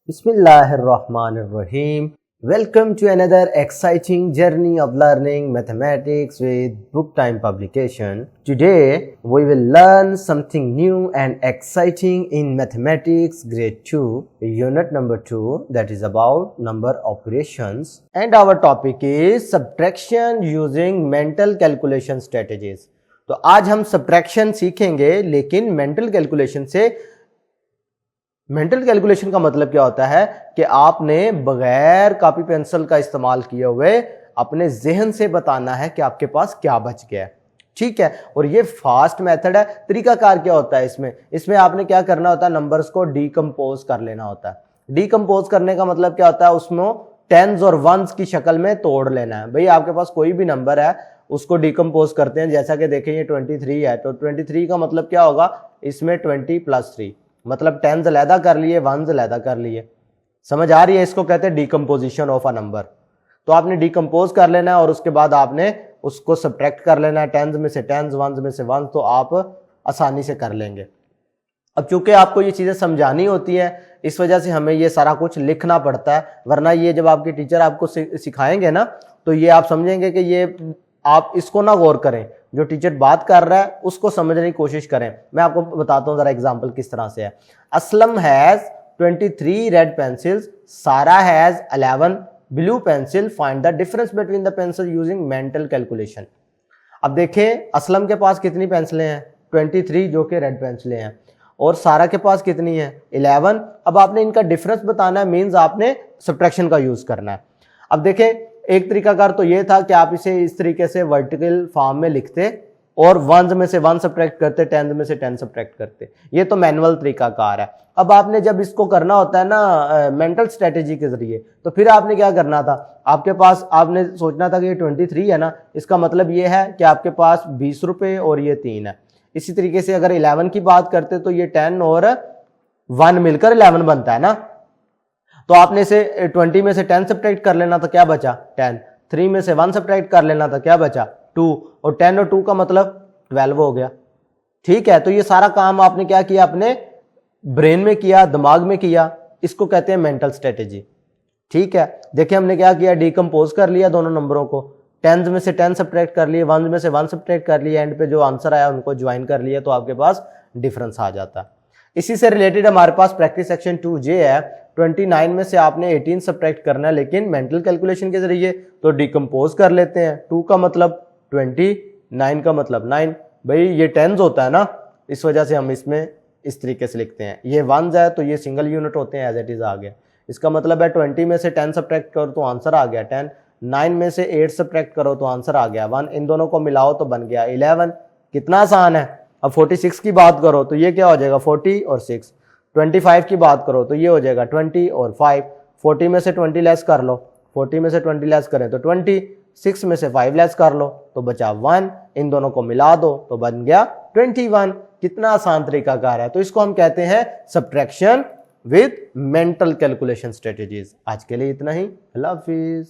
Bismillahirrahmanirrahim. Welcome to another exciting journey of learning mathematics with Book Time publication. Today we will learn something new and exciting in mathematics grade 2 unit number 2, that is about number operations, and our topic is subtraction using mental calculation strategies. तो आज हम subtraction सीखेंगे लेकिन mental calculation से। Mental calculation का मतलब क्या होता है कि आपने बगैर कॉपी पेंसिल का इस्तेमाल किए हुए अपने जहन से बताना है कि आपके पास क्या बच गया है, ठीक है। और ये फास्ट मेथड है। तरीकाकार क्या होता है इसमें आपने क्या करना होता है, नंबर्स को डीकम्पोज कर लेना होता है। डीकम्पोज करने का मतलब क्या होता है, उसमें टेंस और वंस की शक्ल में तोड़ लेना है। भाई आपके पास कोई भी नंबर है उसको डीकम्पोज करते हैं, जैसा कि देखें ये 23 है, तो 23 का मतलब क्या होगा, इसमें 20 + 3 मतलब टेंस अलहदा कर लिए, वंस अलहदा कर लिए। समझ आ रही है? इसको कहते हैं डीकम्पोजिशन ऑफ अ नंबर। तो आपने डीकम्पोज कर लेना है और उसके बाद आपने उसको सब्ट्रैक्ट कर लेना है, टेंस में से टेंस, वंस में से वंस, तो आप आसानी से कर लेंगे। अब चूंकि आपको ये चीजें समझानी होती है, इस वजह से हमें ये सारा कुछ लिखना पड़ता है, वरना ये जब आपके टीचर आपको सिखाएंगे ना तो ये आप समझेंगे कि ये आप इसको ना गौर करें, जो टीचर बात कर रहा है उसको समझने की कोशिश करें। मैं आपको बताता हूं जरा एग्जांपल किस तरह से है। असलम हैज 23 रेड पेंसिल्स, सारा has 11 blue pencil, find the difference between the pencil using mental calculation. अब देखें असलम के पास कितनी पेंसिलें हैं, 23 जो कि रेड पेंसिलें हैं, और सारा के पास कितनी है, 11। अब आपने इनका डिफरेंस बताना है, मीन्स आपने सब्ट्रैक्शन का यूज करना है। अब देखें एक तरीकाकार तो ये था कि आप इसे इस तरीके से वर्टिकल फॉर्म में लिखते और वंस में से वन सब्ट्रैक्ट करते, टेंस में से 10 सब्ट्रैक्ट करते। ये तो मैनुअल तरीकाकार है। अब आपने जब इसको करना होता है ना मेंटल स्ट्रेटेजी के जरिए, तो फिर आपने क्या करना था, आपके पास आपने सोचना था कि ये 23 है ना, इसका मतलब ये है कि आपके पास 20 रुपये और ये 3 है। इसी तरीके से अगर 11 की बात करते तो ये 10 और 1 मिलकर 11 बनता है ना। तो आपने से 20 में से 10 सब्ट्रैक्ट कर लेना था, क्या बचा 10। 3 में से 1 सब्ट्रैक्ट कर लेना था, क्या बचा 2, और 10 और 2 का मतलब 12 हो गया, ठीक है। तो ये सारा काम आपने क्या किया, अपने ब्रेन में किया, दिमाग में किया। इसको कहते हैं मेंटल स्ट्रेटेजी, ठीक है। देखिए हमने क्या किया, डीकम्पोज कर लिया दोनों नंबरों को, 10 में से 10 सब्ट्रैक्ट कर लिए, 1 में से 1 सब्ट्रैक्ट कर लिया, एंड पे जो आंसर आया उनको ज्वाइन कर लिया, तो आपके पास डिफरेंस आ जाता है। इसी से रिलेटेड हमारे पास प्रैक्टिस सेक्शन 2J है। 29 में से आपने 18 सब्ट्रैक्ट करना है, लेकिन मेंटल कैलकुलेशन के जरिए, तो डीकम्पोज कर लेते हैं। 2 का मतलब 20, 9 का मतलब 9। भाई ये टेंस होता है ना, इस वजह से हम इसमें इस तरीके से लिखते हैं। ये वंस है तो ये सिंगल यूनिट होते हैं, एज इट इज आ गया। इसका मतलब है 20 में से 10 सब्ट्रैक्ट करो तो आंसर आ गया 10, 9 में से 8 सब्ट्रैक्ट करो तो आंसर आ गया 1, इन दोनों को मिलाओ तो बन गया 11। कितना आसान है। अब 46 की बात करो तो ये क्या हो जाएगा, 40 और 6। 25 की बात करो तो ये हो जाएगा 20 और 5। 40 में से 20 लेस कर लो, 40 में से 20 लेस करें तो 20, 6 में से 5 लेस कर लो तो बचा 1, इन दोनों को मिला दो तो बन गया 21। कितना आसान तरीकाकार है। तो इसको हम कहते हैं subtraction with mental calculation strategies. आज के लिए इतना ही, अल्लाह हाफिज।